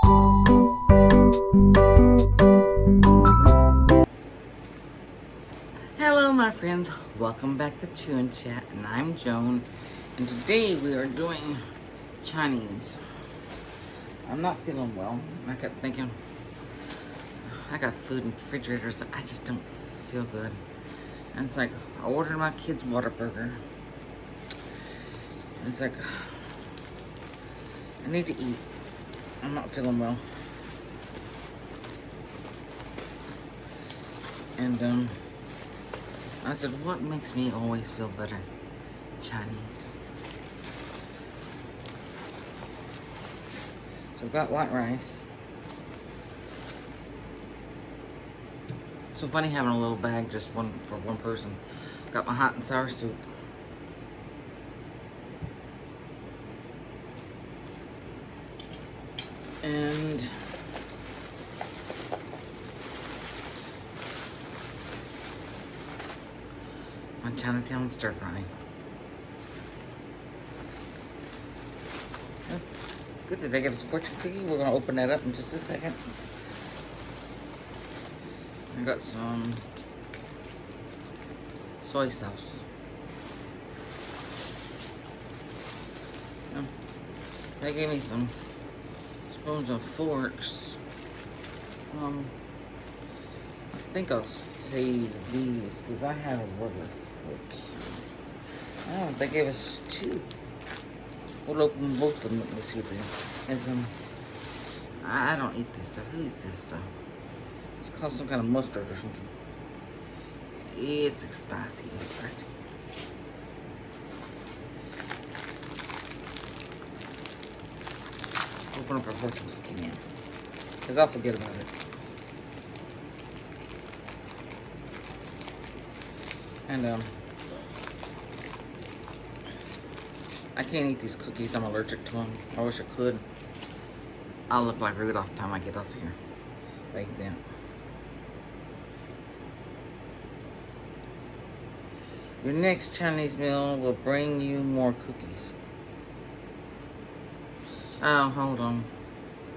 Hello my friends, welcome back to Chew&Chat, and I'm Joan, and today we are doing Chinese. I'm not feeling well. I kept thinking, I got food in the refrigerator, so I just don't feel good. And it's like, I ordered my kids Whataburger. And it's like, I need to eat. I'm not feeling well. And I said, what makes me always feel better? Chinese. So I've got white rice. It's so funny having a little bag, just one for one person. Got my hot and sour soup. And my Chinatown stir fry. Oh, good, did I get a fortune cookie? We're gonna open that up in just a second. I got some soy sauce. Oh, they gave me some spoons and forks. I think I'll save these because I have a rubber fork here. Oh, they gave us two. We'll open both of them. Let's see what they are. And some, I don't eat this stuff. Who eats this stuff? It's called some kind of mustard or something. It's spicy. It's spicy. Open up our fortune cookie now, because I'll forget about it. And I can't eat these cookies. I'm allergic to them. I wish I could. I'll look like Rudolph the time I get off here. Like that. Your next Chinese meal will bring you more cookies. Oh, hold on.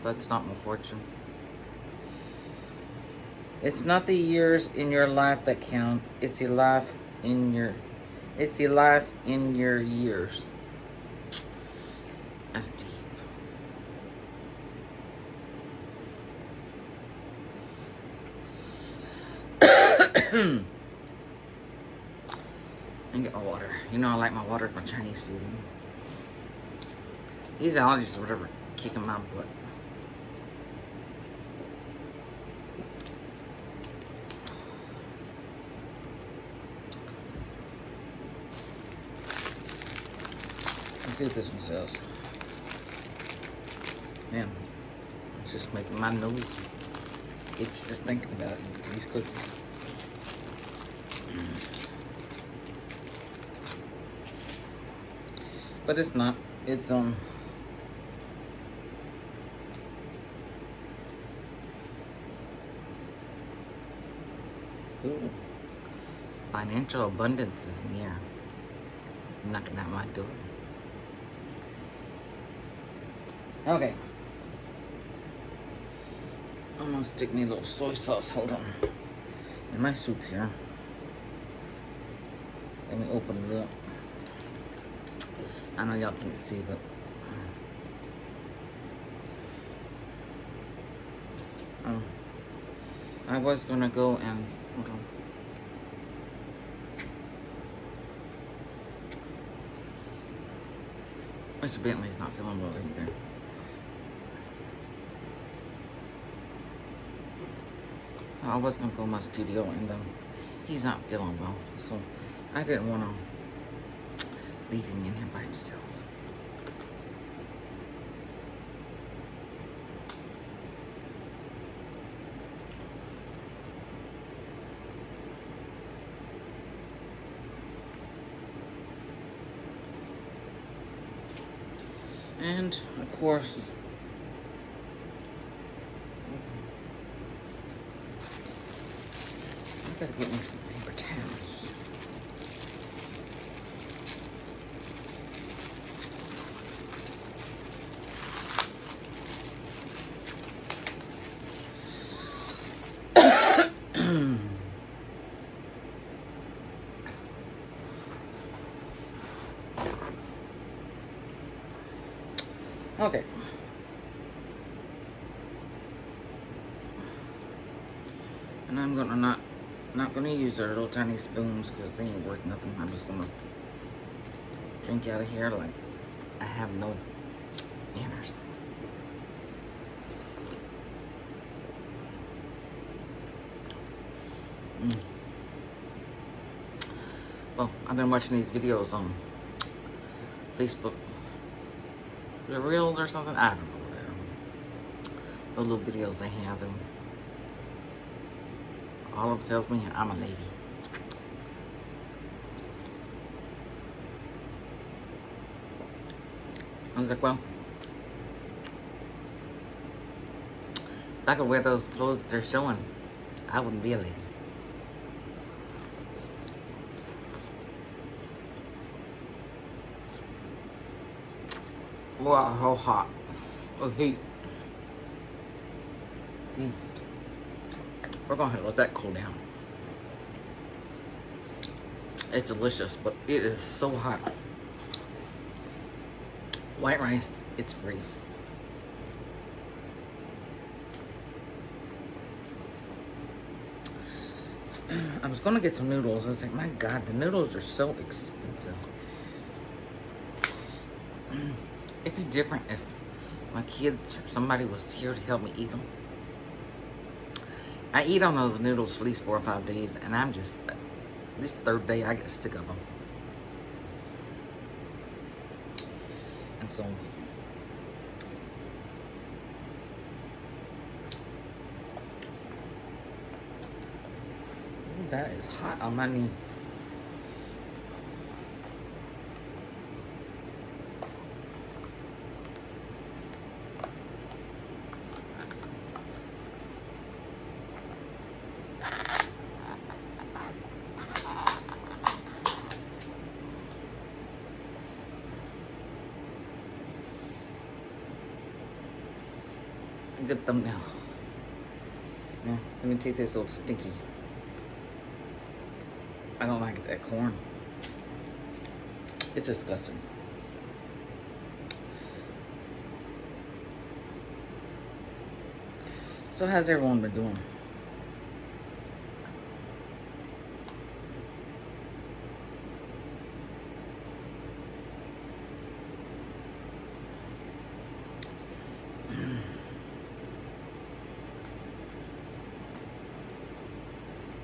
That's not my fortune. It's not the years in your life that count. It's the life in your years. That's deep. And get my water. You know I like my water for Chinese food. These allergies or whatever kicking my butt. Let's see what this one says. Man, it's just making my nose itch just thinking about these cookies. But it's not. It's ooh, financial abundance is near. Knocking at my door. Okay. I'm gonna stick me a little soy sauce. Hold on. In my soup here. Let me open it up. I know y'all can't see, but I was gonna go and hold on. Mr. Bentley's not feeling well either. I was gonna go in my studio and he's not feeling well, so I didn't want to leave him in here by himself. And of course, I gotta get me some paper towels. Okay. And I'm gonna not gonna use their little tiny spoons because they ain't worth nothing. I'm just gonna drink out of here like I have no manners. Well, I've been watching these videos on Facebook. The reels or something. I don't know what they're. The little videos they have, and all of them tells me I'm a lady. I was like, well, if I could wear those clothes that they're showing, I wouldn't be a lady. Wow, how hot. Oh, heat. We're gonna have to let that cool down. It's delicious, but it is so hot. White rice, it's free. I was gonna get some noodles. I was like, my God, the noodles are so expensive. It'd be different if my kids or somebody was here to help me eat them. I eat on those noodles for at least 4 or 5 days, and I'm just, this third day, I get sick of them. And so, ooh, that is hot on my knee. Good thumbnail. Yeah, let me take this little stinky. I don't like that corn. It's disgusting. So how's everyone been doing?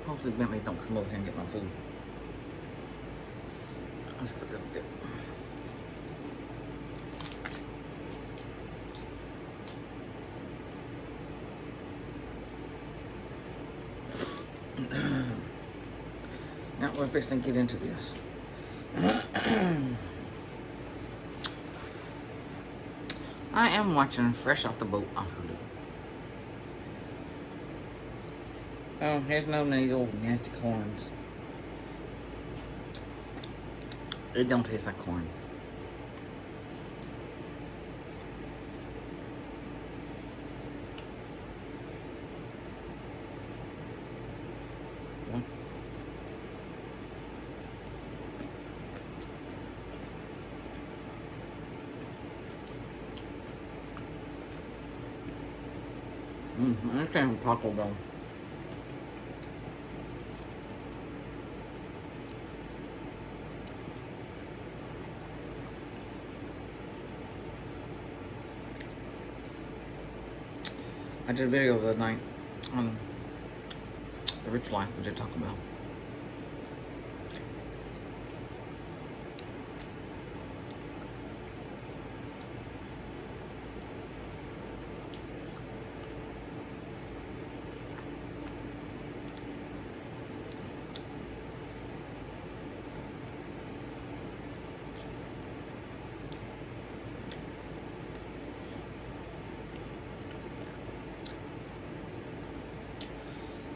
Hopefully Bentley don't come over here and get my food. Let's get a little bit. Now we're fixing to get into this. I am watching Fresh Off the Boat on Hulu. Oh, here's none of these old nasty corns. It don't taste like corn. I understand Taco Bell. I did a video the other night on the rich life we did Taco Bell.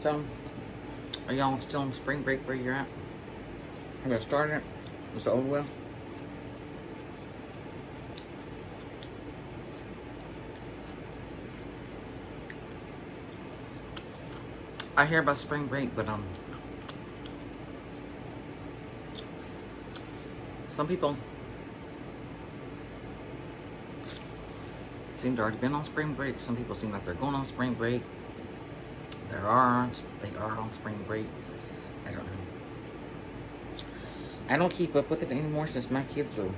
So, are y'all still on spring break where you're at? Have you started it? Is it over with? I hear about spring break, but some people seem to already been on spring break. Some people seem like they're going on spring break. They are on spring break. I don't know. I don't keep up with it anymore since my kids are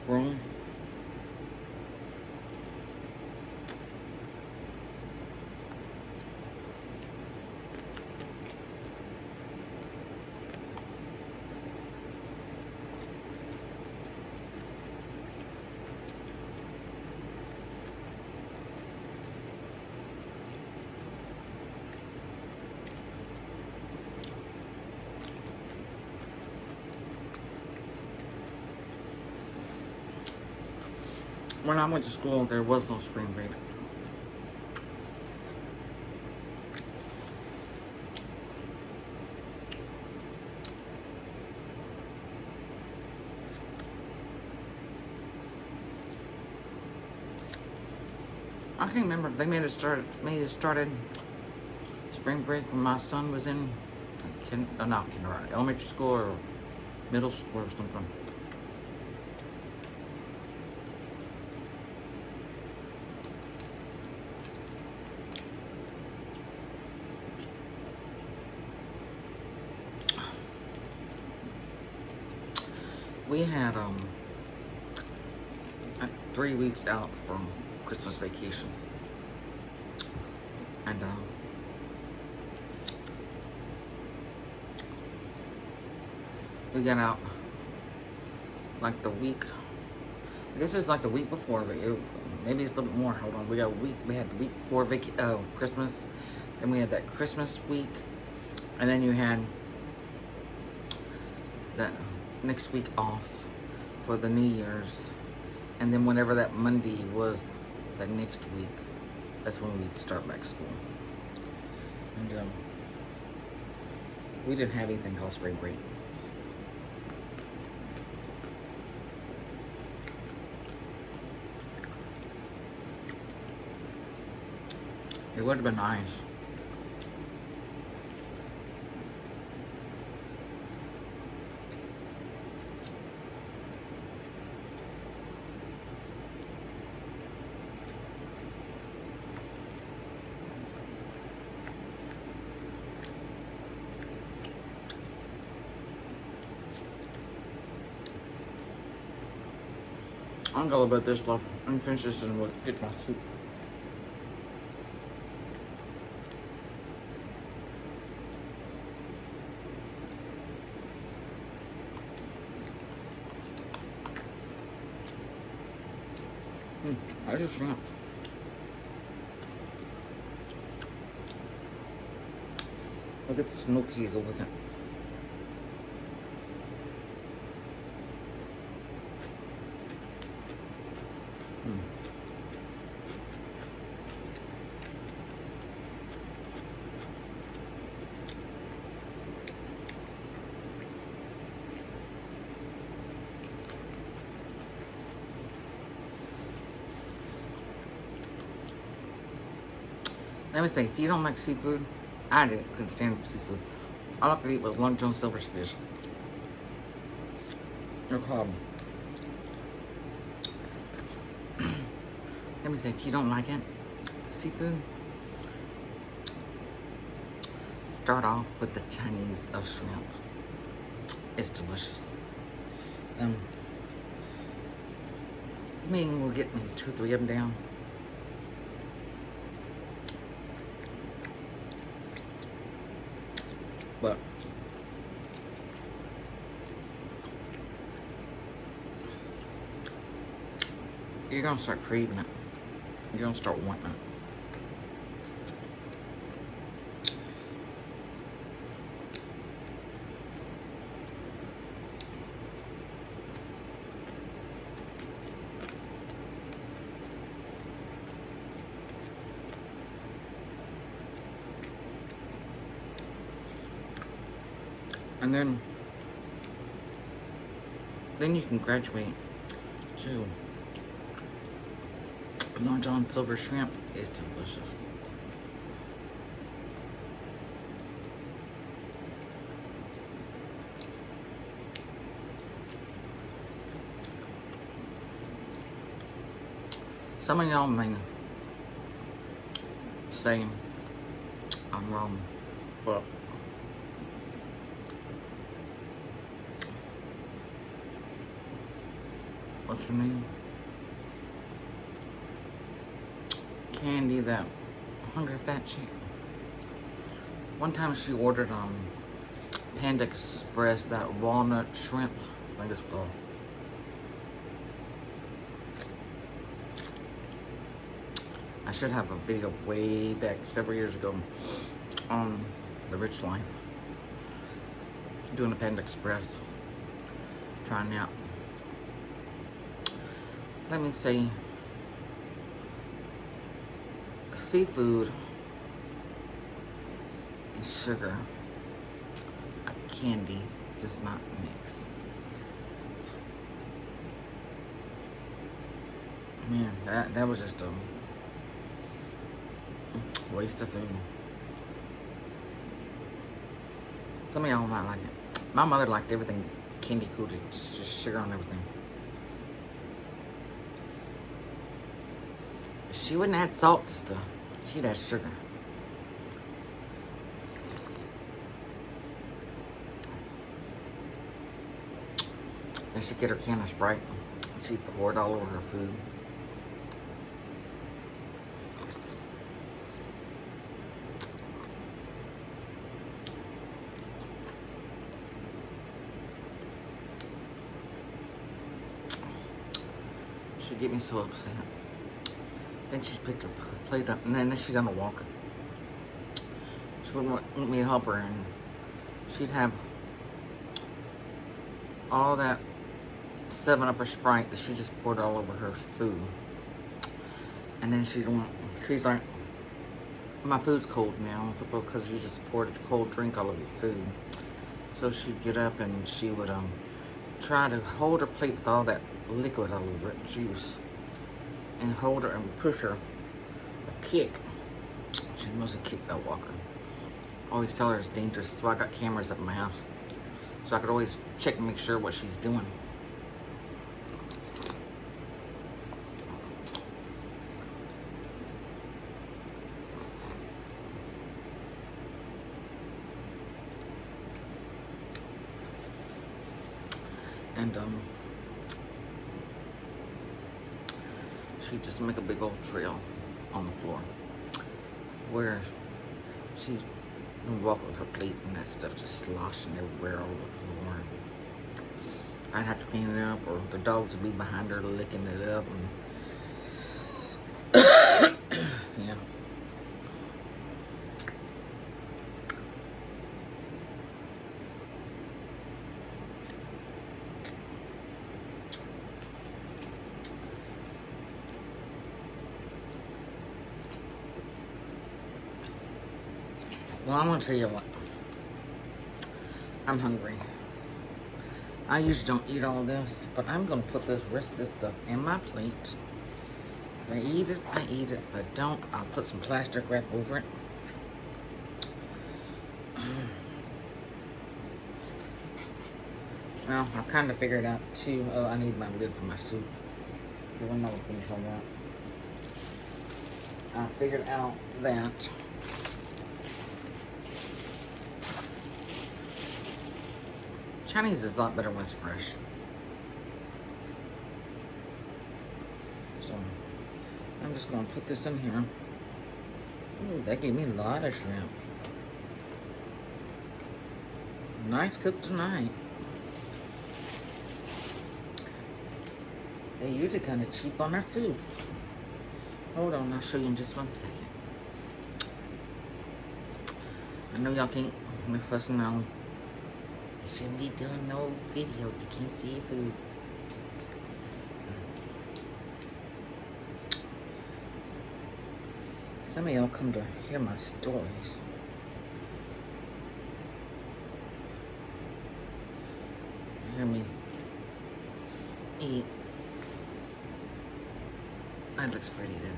grown. When I went to school, there was no spring break. I can't remember if they made it started spring break when my son was in not kindergarten, elementary school or middle school or something. We had 3 weeks out from Christmas vacation, and we got out like the week. I guess it's like the week before. Maybe it's a little bit more. Hold on, we got a week. We had the week before Christmas, then we had that Christmas week, and then you had that next week off for the New Year's, and then whenever that Monday was the next week, that's when we'd start back school. And we didn't have anything called spring break. It would have been nice. I'm gonna go about this stuff and finish this and we'll get my soup. I just shrimp. Look at the smoky go with it. Let me say, if you don't like seafood, I couldn't stand seafood. All I could eat was Long John Silver's fish. No problem. Let me say, if you don't like it, seafood, start off with the Chinese shrimp. It's delicious. I mean, we'll get maybe 2 or 3 of them down. But you're gonna start craving it. You're gonna start wanting it. And then you can graduate to Long John Silver shrimp. Is delicious. Some of y'all may say I'm wrong, but what's her name? Candy, that Hungry Fat chick. One time she ordered Panda Express, that walnut shrimp, I think it's called. I should have a video way back several years ago on The Rich Life, doing the Panda Express, trying out. Let me say, seafood and sugar, a candy, does not mix. Man, that was just a waste of food. Some of y'all might like it. My mother liked everything candy coated, just sugar on everything. She wouldn't add salt to stuff. She'd add sugar. Then she'd get her can of Sprite. She'd pour it all over her food. She'd get me so upset. Then she'd pick her plate up, and then she's on a walker. She wouldn't want me to help her, and she'd have all that 7-Up or Sprite that she just poured all over her food. And then she's like, my food's cold now, because you just poured a cold drink all over your food. So she'd get up and she would try to hold her plate with all that liquid all over it, juice, and hold her and push her a kick. She mostly kick that walker. Always tell her it's dangerous, so I got cameras up in my house, so I could always check and make sure what she's doing. And she'd just make a big old trail on the floor where she would walk with her plate and that stuff just sloshing everywhere all over the floor. I'd have to clean it up, or the dogs would be behind her licking it up. And yeah. Well, I'm gonna tell you what. I'm hungry. I usually don't eat all this, but I'm gonna put this rest of this stuff in my plate. If I eat it, I eat it. If I don't, I'll put some plastic wrap over it. Well, I've kind of figured out too. Oh, I need my lid for my soup. Because I'm not gonna finish all that. I figured out that Chinese is a lot better when it's fresh. So, I'm just going to put this in here. Ooh, that gave me a lot of shrimp. Nice cooked tonight. They're usually kind of cheap on their food. Hold on, I'll show you in just 1 second. I know y'all can't let us know. You shouldn't be doing no video if you can't see your food. Some of y'all come to hear my stories. Hear me eat. That looks pretty, doesn't it?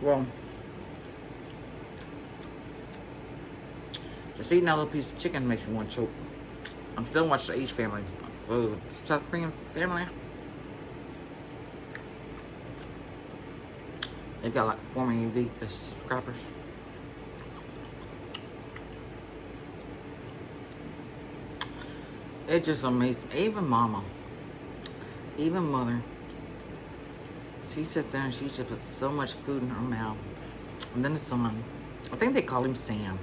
Well, just eating a little piece of chicken makes me want to choke. I'm still watching the H family. South Korean family. They've got like 4 million subscribers. It's just amazing. Even mama, even mother, she sits there and she just puts so much food in her mouth. And then the son, I think they call him Sam.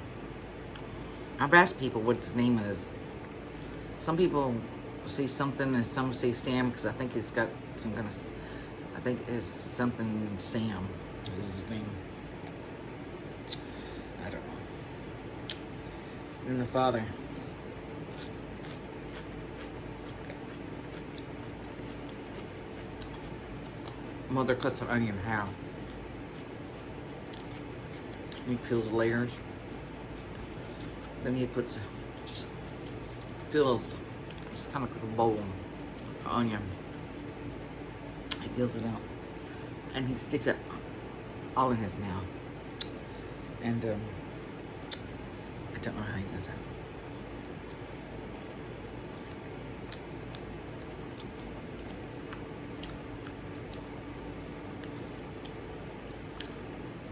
I've asked people what his name is. Some people say something and some say Sam because I think it's got some kind of, I think it's something Sam is his name. I don't know. And the father. Mother cuts an onion in half. He peels layers. Then he puts, just fills, just kind of like a bowl of onion. He peels it out. And he sticks it all in his mouth. And I don't know how he does that.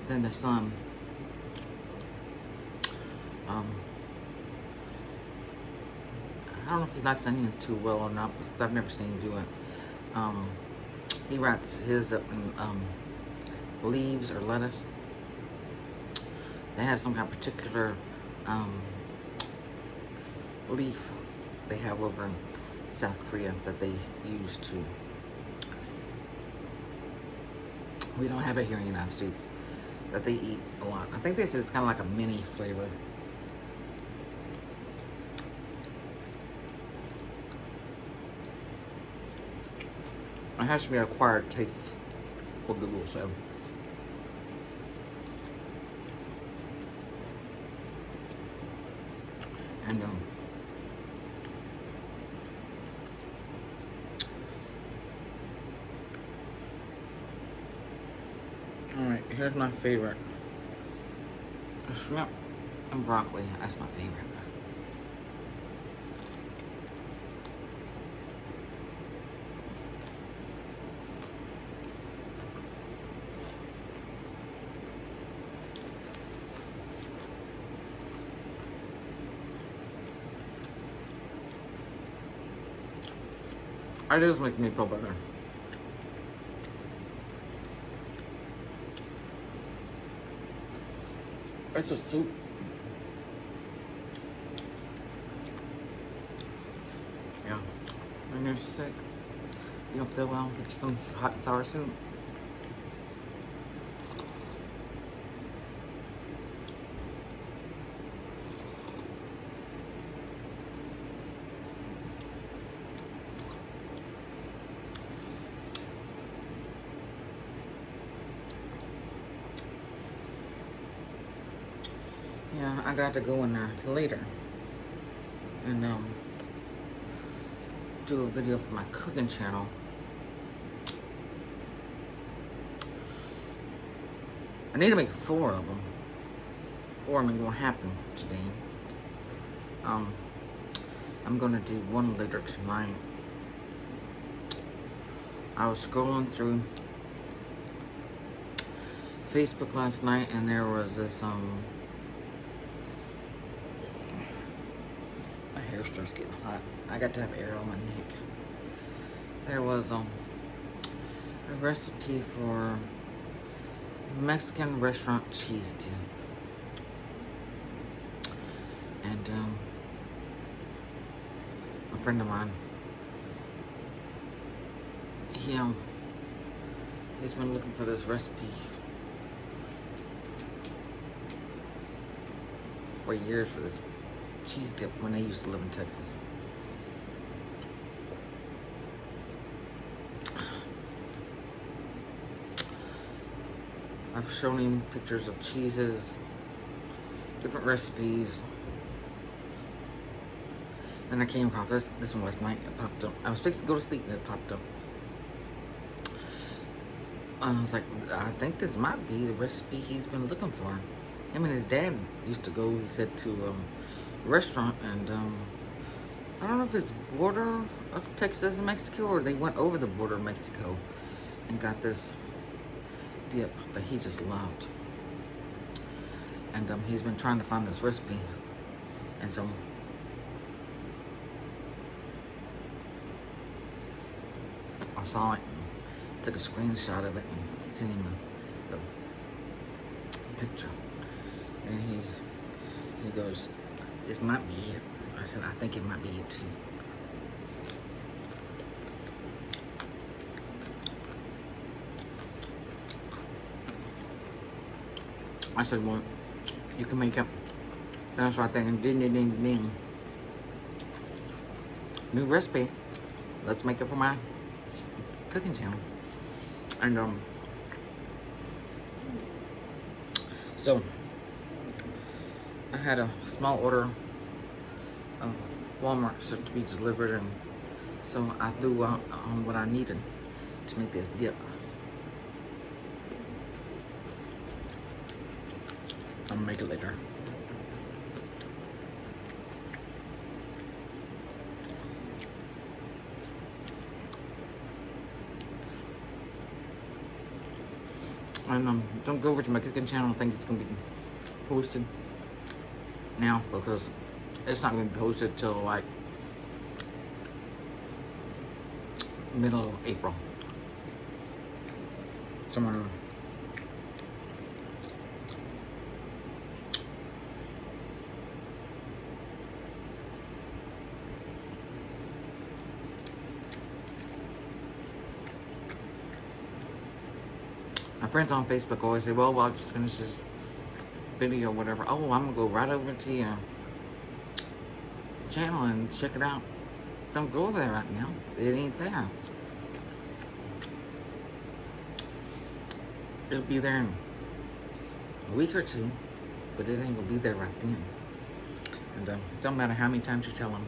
Then the son, I don't know if he likes onions too well or not, because I've never seen him do it. He wraps his up in leaves or lettuce. They have some kind of particular leaf they have over in South Korea that they use to. We don't have it here in the United States. That they eat a lot. I think this is kind of like a mini flavor. It has to be acquired taste for Google, so. And alright, here's my favorite. Shrimp and broccoli. That's my favorite. It does make me feel better. It's a soup. Yeah. When you're sick, you don't feel well, get you some hot and sour soup. Yeah, I got to go in there later and do a video for my cooking channel. I need to make 4 of them. 4 of them gonna happen today. I'm gonna do one later tonight. I was scrolling through Facebook last night and there was this my hair starts getting hot. I got to have air on my neck. There was a recipe for Mexican restaurant cheese dip. And a friend of mine, he's been looking for this recipe for years for this cheese dip when they used to live in Texas. I've shown him pictures of cheeses, different recipes. Then I came across this one last night. It popped up. I was fixing to go to sleep and it popped up. I was like, I think this might be the recipe he's been looking for. Him and his dad used to go, he said, to a restaurant, and I don't know if it's border of Texas and Mexico, or they went over the border of Mexico and got this dip that he just loved. And he's been trying to find this recipe, and so I saw it and took a screenshot of it and sent him the picture. And he goes, "This might be it." I said, "I think it might be it too." I said, "Well, you can make it." That's right there. Ding, ding, ding, ding. New recipe. Let's make it for my cooking channel. And so I had a small order of Walmart stuff to be delivered, and so I threw out what I needed to make this dip. I'm gonna make it later. And don't go over to my cooking channel. I think it's gonna be posted now, because it's not gonna be posted till like middle of April. Somewhere. My friends on Facebook always say, well, I'll just finish this video or whatever. Oh, I'm gonna go right over to your channel and check it out. Don't go there right now. It ain't there. It'll be there in a week or two, but it ain't gonna be there right then. And don't matter how many times you tell them,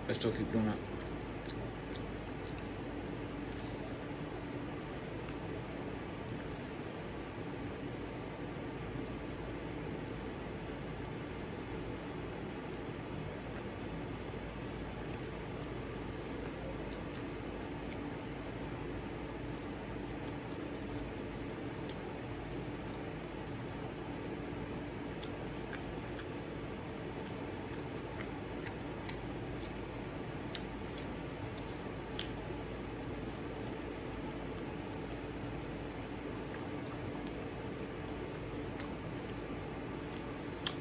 I still keep doing it.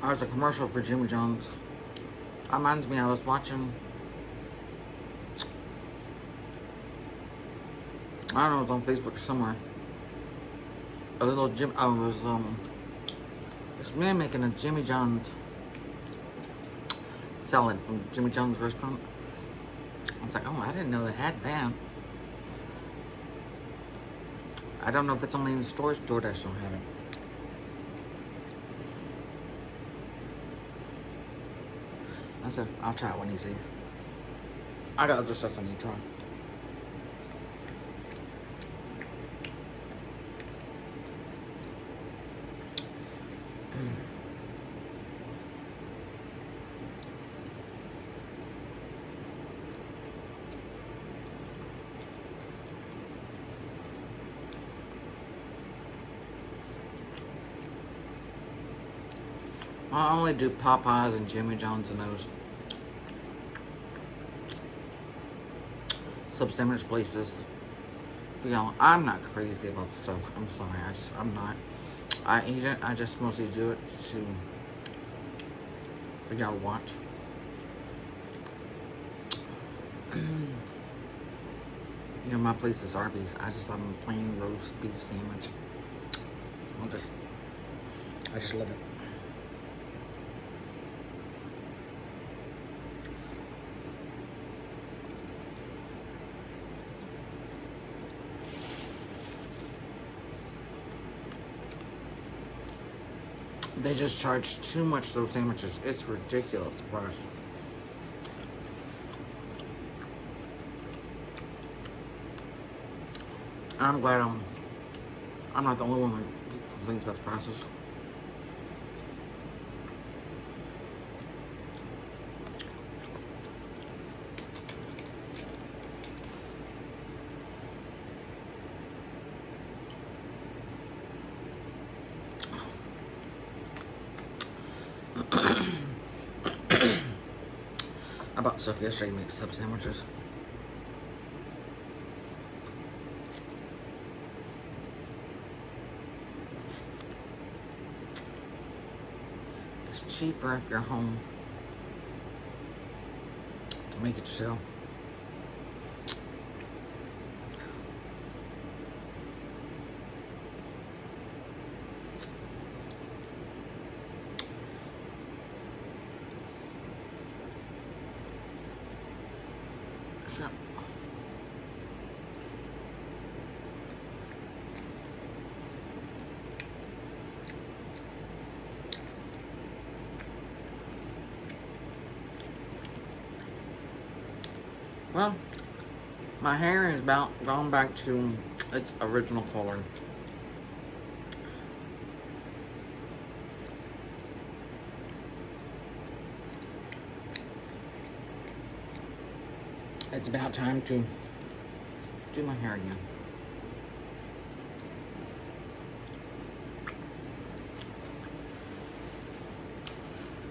There's a commercial for Jimmy John's. That reminds me, I was watching, I don't know, it was on Facebook or somewhere. A little this man making a Jimmy John's salad from Jimmy John's restaurant. I was like, oh, I didn't know they had that. I don't know if it's only in the stores. DoorDash don't have it. I said, I'll try it when he's here. I got other stuff I need to try. I only do Popeyes and Jimmy John's and those sub-sandwich places. For y'all, I'm not crazy about stuff. I'm sorry, I'm not. I eat it, I just mostly do it for y'all to watch. You know, my place is Arby's. I just love a plain roast beef sandwich. I just love it. They just charge too much for those sandwiches. It's ridiculous, the price. I'm glad I'm not the only one that complains about the prices. I bought stuff yesterday to make sub sandwiches. It's cheaper if you're home to make it yourself. Sure. Well, my hair is about gone back to its original color. It's about time to do my hair again.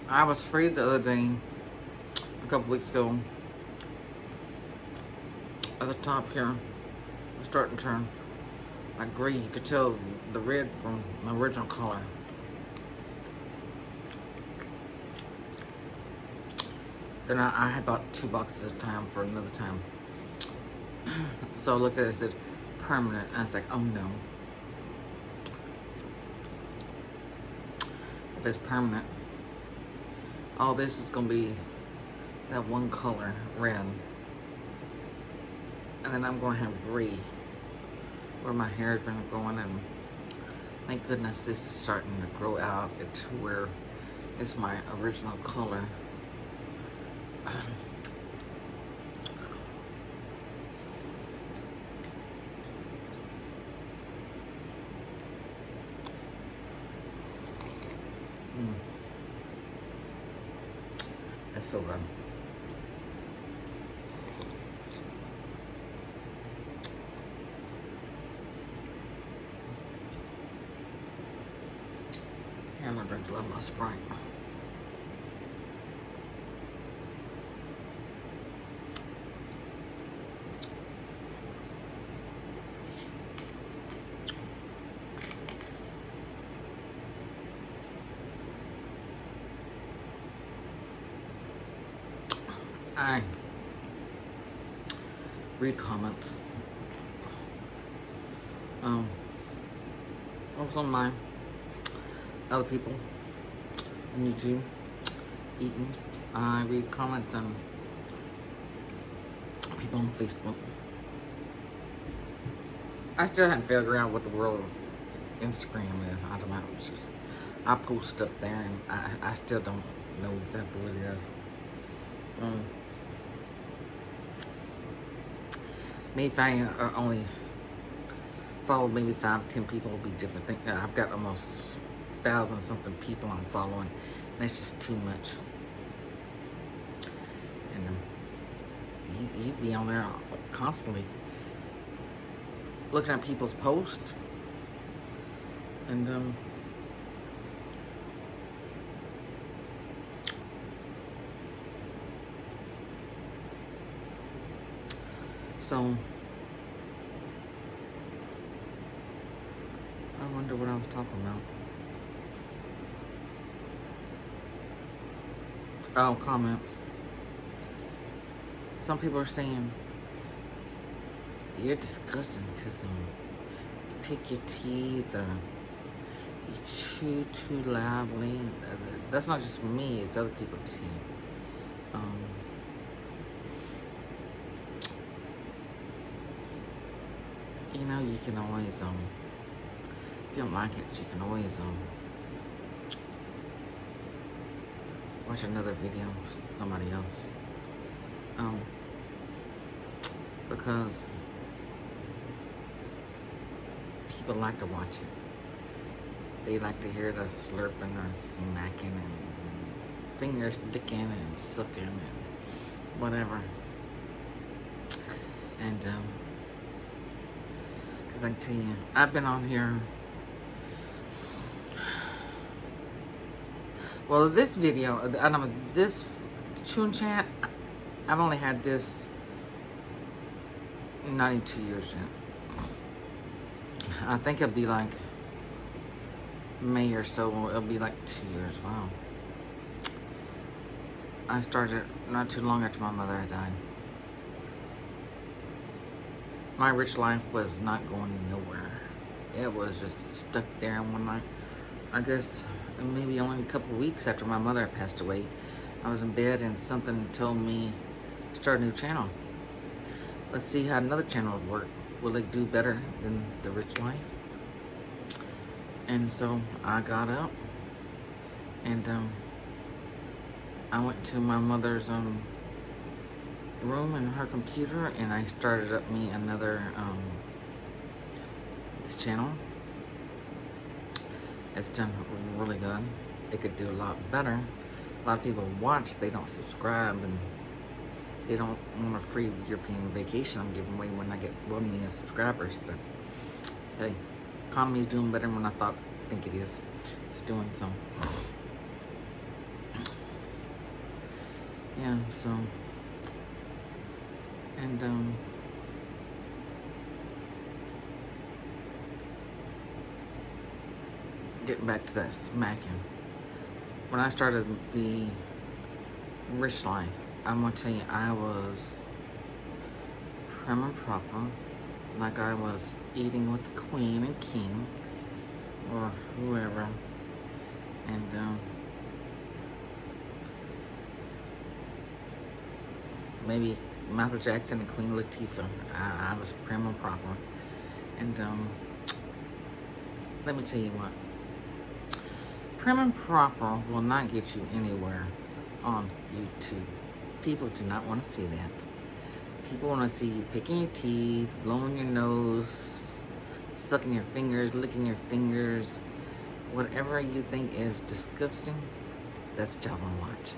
I was free the other day, a couple weeks ago. At the top here, was starting to turn like green. You could tell the red from my original color. Then I had bought 2 boxes at a time for another time. So I looked at it and said permanent. And I was like, oh no. If it's permanent, all this is gonna be that one color, red. And then I'm gonna have gray where my hair's been going, and thank goodness this is starting to grow out into where it's my original color. That's so good. Here, I'm gonna drink a little more Sprite. I read comments. Also online, other people on YouTube eating. I read comments and people on Facebook. I still haven't figured out what the world of Instagram is. I don't know. It's just, I post stuff there and I still don't know exactly what it is. Maybe if I only follow maybe 5 to 10 people, it'll be different thing. I've got almost 1,000 something people I'm following. And that's just too much. And you'd be on there constantly looking at people's posts. And so I wonder what I was talking about. Oh, comments. Some people are saying you're disgusting because you pick your teeth or you chew too loudly. That's not just for me, it's other people too. You know, you can always, if you don't like it, you can always, watch another video of somebody else. Because people like to watch it. They like to hear the slurping or smacking and fingers sticking and sucking and whatever. And, because I can tell you, I've been on here. Well, this video, I don't know, this Chew&Chat, I've only had this 92 years yet. I think it'll be like May or so, it'll be like 2 years. Wow. I started not too long after my mother had died. My rich life was not going nowhere. It was just stuck there. And when I guess maybe only a couple weeks after my mother passed away, I was in bed and something told me to start a new channel. Let's see how another channel would work. Will it do better than The Rich Life? And so I got up and I went to my mother's room and her computer, and I started up me another this channel. It's done really good. It could do a lot better. A lot of people watch, they don't subscribe, and they don't want a free European vacation I'm giving away when I get 1 million subscribers. But hey, economy's doing better than I think it is. It's doing so. Yeah, so, and getting back to that smacking. When I started the Rich Life, I'm gonna tell you, I was prim and proper, like I was eating with the queen and king, or whoever, and maybe Michael Jackson and Queen Latifah. I was prim and proper, and let me tell you what. Prim and proper will not get you anywhere on YouTube. People do not want to see that. People want to see you picking your teeth, blowing your nose, sucking your fingers, licking your fingers. Whatever you think is disgusting, that's what y'all want to watch.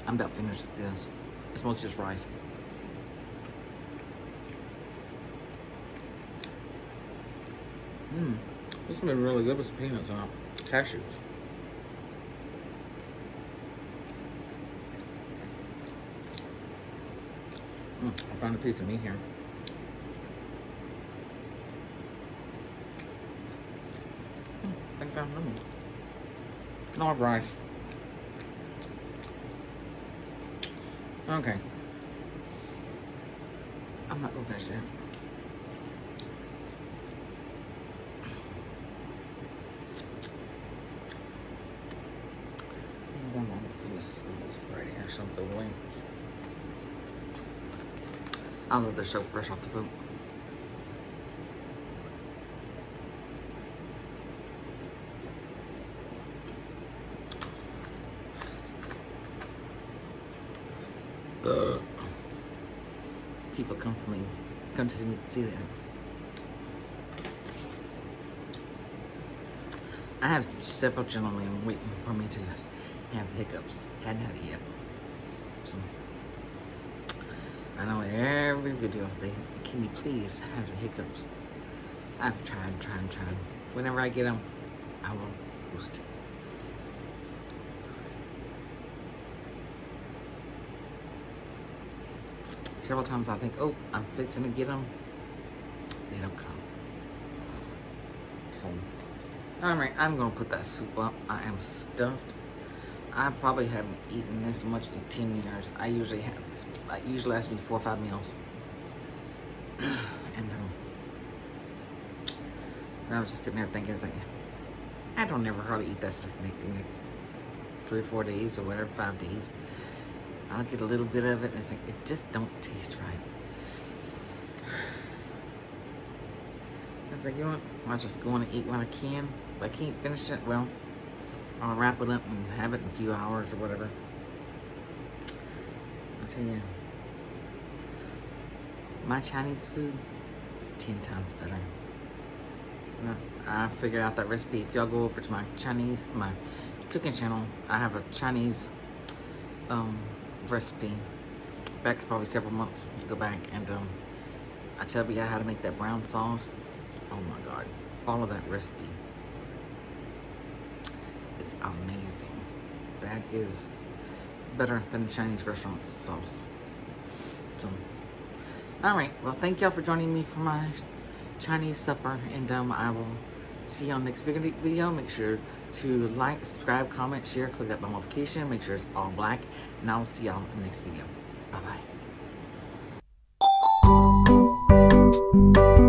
I'm about finished with this. It's mostly just rice. This would be really good with some peanuts on it. Cashews. I found a piece of meat here. I think I found lemon. No, I have rice. Okay. I'm not gonna finish that. I'm gonna finish this right here, something away. I'll let this show fresh off the boat. People come to see me see that. I have several gentlemen waiting for me to have hiccups. Hadn't had it yet. So I know every video they can you please have the hiccups. I've tried. Whenever I get them, I will post it. Several times I think, oh, I'm fixing to get them. They don't come. So, alright, I'm going to put that soup up. I am stuffed. I probably haven't eaten this much in 10 years. I usually lasts me 4 or 5 meals. And I was just sitting there thinking, it's like, I don't never hardly eat that stuff the next 3 or 4 days or whatever, 5 days. I'll get a little bit of it, and it's like, it just don't taste right. I was like, you know what? I'll just go on and eat when I can. If I can't finish it, well, I'll wrap it up and have it in a few hours or whatever. I'll tell you, my Chinese food is 10 times better. I figured out that recipe. If y'all go over to my cooking channel, I have a Chinese recipe back probably several months. You go back and I tell you how to make that brown sauce. Oh my God, follow that recipe. It's amazing. That is better than the Chinese restaurant sauce. So, all right. Well, thank y'all for joining me for my Chinese supper, and I will see you on the next video. Make sure to like, subscribe, comment, share, click that bell notification. Make sure it's all black, and I will see y'all in the next video. Bye bye.